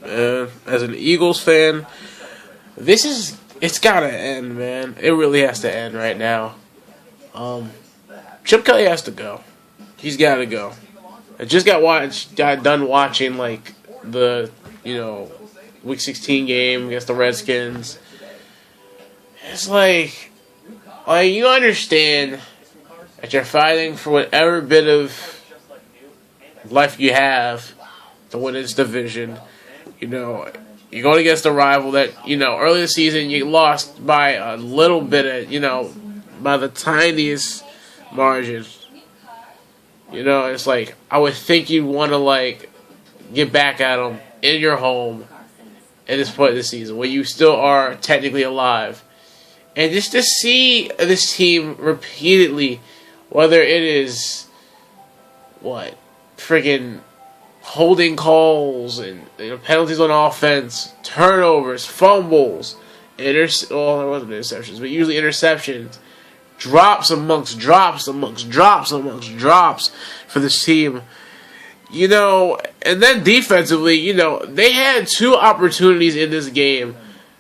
as an Eagles fan, it's gotta end, man. It really has to end right now. Chip Kelly has to go. He's gotta go. I just got done watching like the Week 16 game against the Redskins. It's like you understand that you're fighting for whatever bit of life you have to win this division. You're going against a rival that, early this season you lost by a little bit of, by the tiniest margin. It's like, I would think you'd want to, get back at them in your home at this point of the season, when you still are technically alive. And just to see this team repeatedly, whether it is, freaking holding calls and penalties on offense, turnovers, fumbles, there wasn't interceptions, but usually interceptions, drops amongst drops for this team. And then defensively, they had 2 opportunities in this game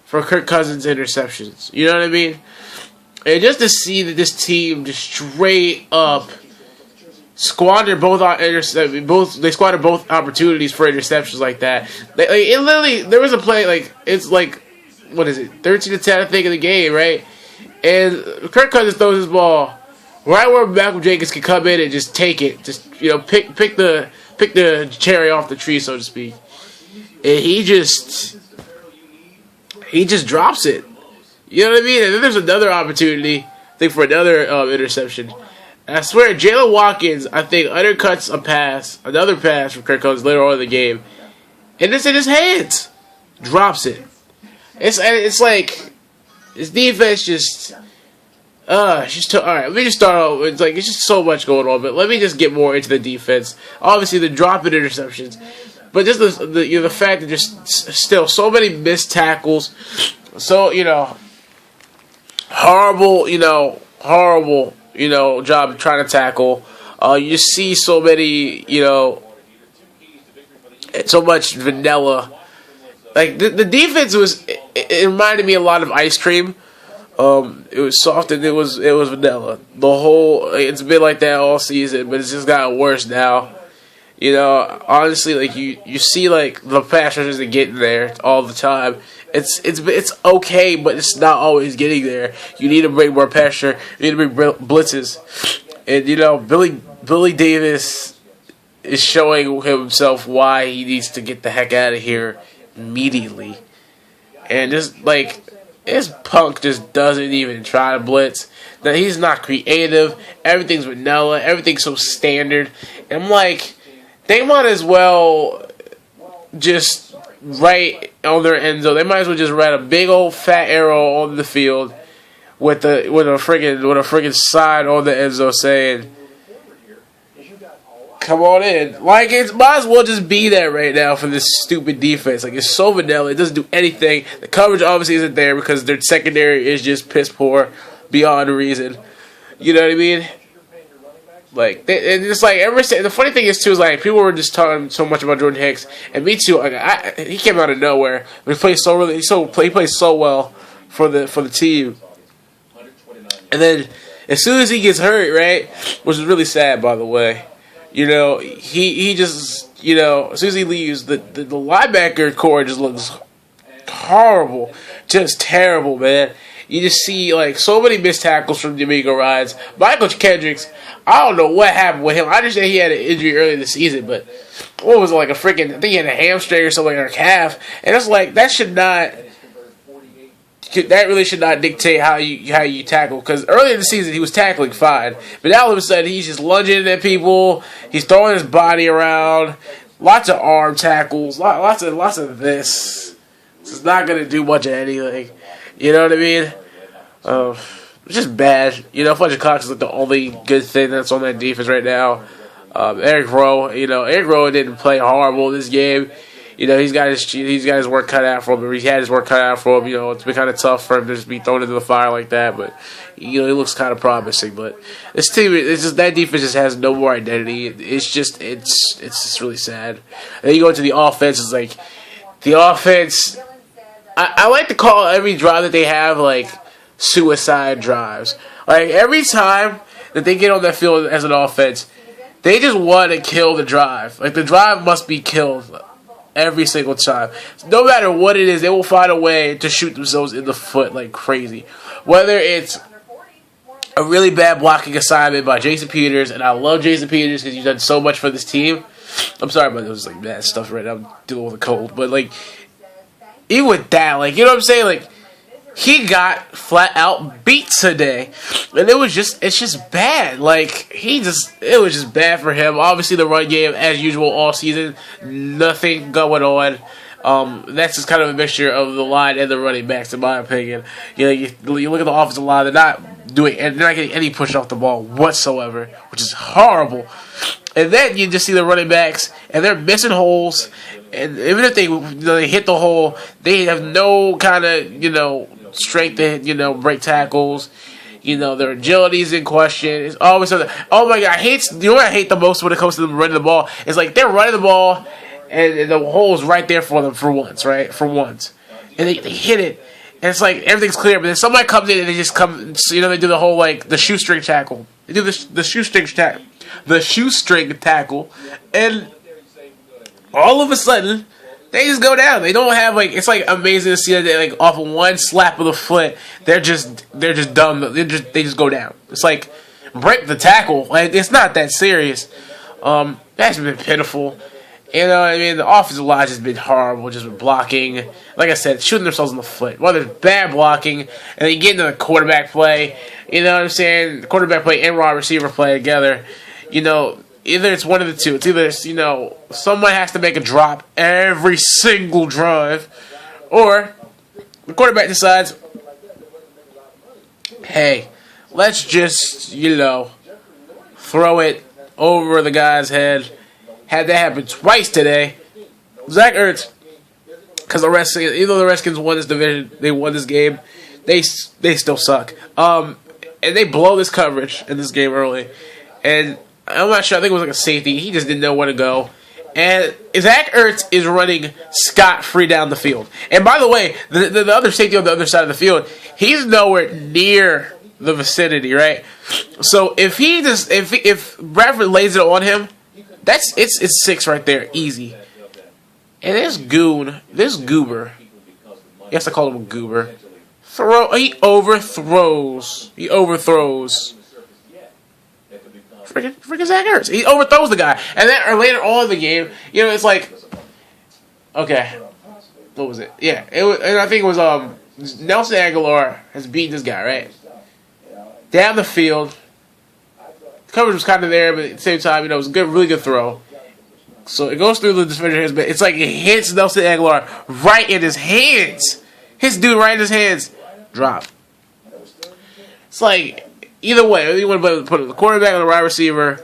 for Kirk Cousins interceptions. You know what I mean? And just to see that this team just straight up squandered they squandered both opportunities for interceptions like that. It literally, there was a play, it's what is it, 13-10, I think, in the game, right? And Kirk Cousins throws his ball right where Malcolm Jenkins can come in and just take it. Just, pick the cherry off the tree, so to speak. And he just drops it. You know what I mean? And then there's another opportunity, I think, for another interception. And I swear, Jalen Watkins, I think, undercuts another pass from Kirk Cousins later on in the game. And it's in his hands. Drops it. It's like, his defense just, alright, let me just start off. It's just so much going on, but let me just get more into the defense. Obviously, the drop in interceptions, but just the fact that just still so many missed tackles. So, horrible job trying to tackle. You just see so many, so much vanilla. The defense it reminded me a lot of ice cream. It was soft and it was vanilla. It's been like that all season, but it's just gotten worse now. Honestly, you see the pass rushers are getting there all the time. It's okay, but it's not always getting there. You need to bring more pressure. You need to bring blitzes, and Billy Davis is showing himself why he needs to get the heck out of here immediately. And just his punk just doesn't even try to blitz. Now, he's not creative. Everything's vanilla. Everything's so standard. And I'm like, they might as well just write on their end zone. They might as well just write a big old fat arrow on the field with a friggin' sign on the end zone saying, "Come on in." It might as well just be there right now for this stupid defense. It's so vanilla. It doesn't do anything. The coverage obviously isn't there because their secondary is just piss poor beyond reason. You know what I mean? And it's the funny thing is too is people were just talking so much about Jordan Hicks, and me too. He came out of nowhere, but he plays he plays so well for the team. And then as soon as he gets hurt, right, which is really sad, by the way. He just, as soon as he leaves, the linebacker core just looks horrible. Just terrible, man. You just see, so many missed tackles from D'Amico Ryans. Michael Kendricks, I don't know what happened with him. I understand he had an injury earlier this season, but what was it, I think he had a hamstring or something, or a calf. And it's that really should not dictate how you tackle. Because earlier in the season he was tackling fine, but now all of a sudden he's just lunging at people. He's throwing his body around. Lots of arm tackles. Lots of this. It's not gonna do much of anything. You know what I mean? It's just bad. Fletcher Cox is the only good thing that's on that defense right now. Eric Rowe. Eric Rowe didn't play horrible this game. He's got his work cut out for him. He had his work cut out for him. It's been kind of tough for him to just be thrown into the fire like that. But he looks kind of promising. But this team, that defense just has no more identity. It's just really sad. And then you go into the offense. It's The offense, I like to call every drive that they have like suicide drives. Like every time that they get on that field as an offense, they just want to kill the drive. Like the drive must be killed every single time. No matter what it is, they will find a way to shoot themselves in the foot like crazy. Whether it's a really bad blocking assignment by Jason Peters, and I love Jason Peters because he's done so much for this team. I'm sorry about those like bad stuff right now. I'm dealing with a cold, but like even with that, like you know what I'm saying, like he got flat out beat today, and it's just bad. Like it was just bad for him. Obviously, the run game as usual all season, nothing going on. That's just kind of a mixture of the line and the running backs, in my opinion. You know, you look at the offensive line; they're not getting any push off the ball whatsoever, which is horrible. And then you just see the running backs, and they're missing holes. And even if they hit the hole, they have no kind of strength to break tackles. Their agility is in question. It's always something. Oh my God, what I hate the most when it comes to them running the ball? It's like they're running the ball, and the hole's right there for them for once, right? For once. And they hit it. And it's like everything's clear, but then somebody comes in and they just come, they do the whole, like, the shoestring tackle. They do the shoestring tackle, and all of a sudden, they just go down. They don't have, like, it's, like, amazing to see that they, like, off of one slap of the foot, they're just done. They just go down. It's like, break the tackle. Like, it's not that serious. That's been pitiful. You know what I mean? The offensive line has been horrible, just with blocking. Like I said, shooting themselves in the foot. Well, there's bad blocking, and then you get into the quarterback play. You know what I'm saying? The quarterback play and wide receiver play together. Either it's one of the two. It's either, someone has to make a drop every single drive, or the quarterback decides, hey, let's just, throw it over the guy's head. Had that happen twice today. Zach Ertz, because even though the Redskins won this division, they won this game, they still suck. And they blow this coverage in this game early. And I'm not sure, I think it was like a safety. He just didn't know where to go. And Zach Ertz is running scot-free down the field. And by the way, the other safety on the other side of the field, he's nowhere near the vicinity, right? So if Bradford lays it on him, it's 6 right there, easy. And this goober, yes, I call him a goober. He overthrows. Freaking Zach Ertz. He overthrows the guy, and then later on in the game, it's like, okay, what was it? Yeah, and I think it was Nelson Aguilar has beaten this guy right down the field. Coverage was kind of there, but at the same time, it was a really good throw. So it goes through the defender's hands, but it's like it hits Nelson Aguilar right in his hands. Hits dude right in his hands. Drop. It's like, either way, you want to put the quarterback or the wide receiver,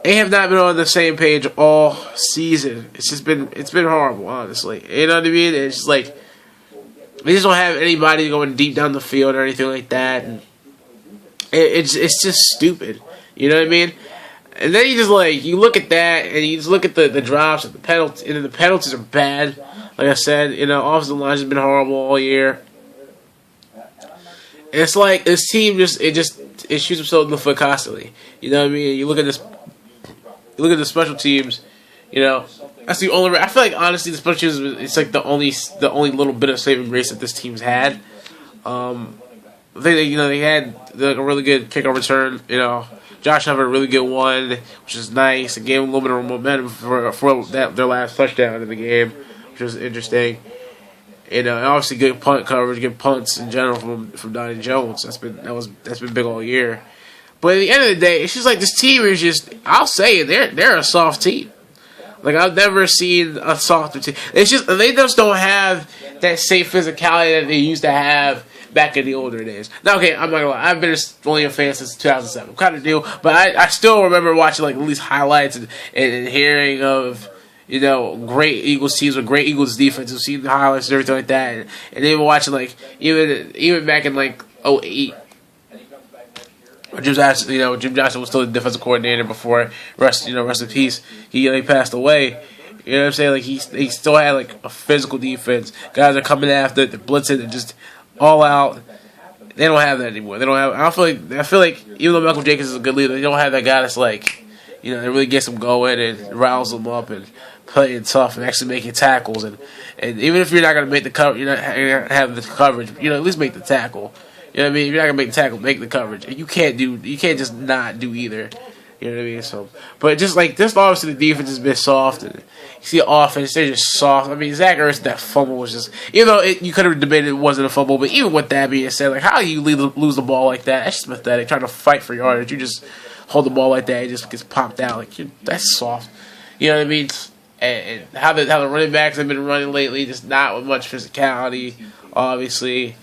they have not been on the same page all season. It's been horrible, honestly. You know what I mean? It's just like, they just don't have anybody going deep down the field or anything like that. And it's just stupid. You know what I mean? And then you look at that, and you just look at the drops and the penalties, and the penalties are bad. Like I said, offensive line has been horrible all year. And it's like this team it shoots itself in the foot constantly. You know what I mean? You look at the special teams. That's the only. I feel like honestly, the special teams, it's like the only little bit of saving grace that this team's had. I think they had a really good kickoff return. Josh had a really good one, which is nice. It gave them a little bit of momentum for their last touchdown in the game, which was interesting. And obviously good punt coverage, good punts in general from Donnie Jones. That's been big all year. But at the end of the day, it's just like this team is just. I'll say it, they're a soft team. Like I've never seen a softer team. It's just they just don't have that same physicality that they used to have back in the older days. Now, okay, I'm not gonna lie. I've been only a fan since 2007. Kind of new, but I still remember watching like at least highlights and hearing of great Eagles teams with great Eagles defenses, seeing the highlights and everything like that, and even watching like even back in like 2008. Jim Johnson was still the defensive coordinator before rest in peace. He passed away. You know what I'm saying? Like he still had like a physical defense. Guys are coming after, they're blitzing, and just all out. They don't have that anymore. They don't have. I feel like even though Malcolm Jenkins is a good leader, they don't have that guy that's like, that really gets them going and riles them up and playing tough and actually making tackles. And even if you're not gonna make the cover, you're not having the coverage. At least make the tackle. You know what I mean? If you're not gonna make the tackle, make the coverage. And you can't just not do either. You know what I mean? So, but just obviously the defense has been soft, and you see the offense, they're just soft. I mean, Zach Ertz, that fumble was just, even though you could have debated it wasn't a fumble, but even with that being said, like, how do you lose the ball like that? That's just pathetic. Trying to fight for yardage, you just hold the ball like that, it just gets popped out. Like, that's soft. You know what I mean? And how the running backs have been running lately, just not with much physicality, obviously.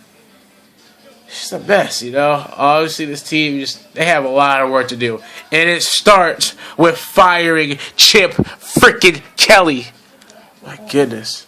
It's the best, Obviously, this team they have a lot of work to do. And it starts with firing Chip freaking Kelly. My goodness.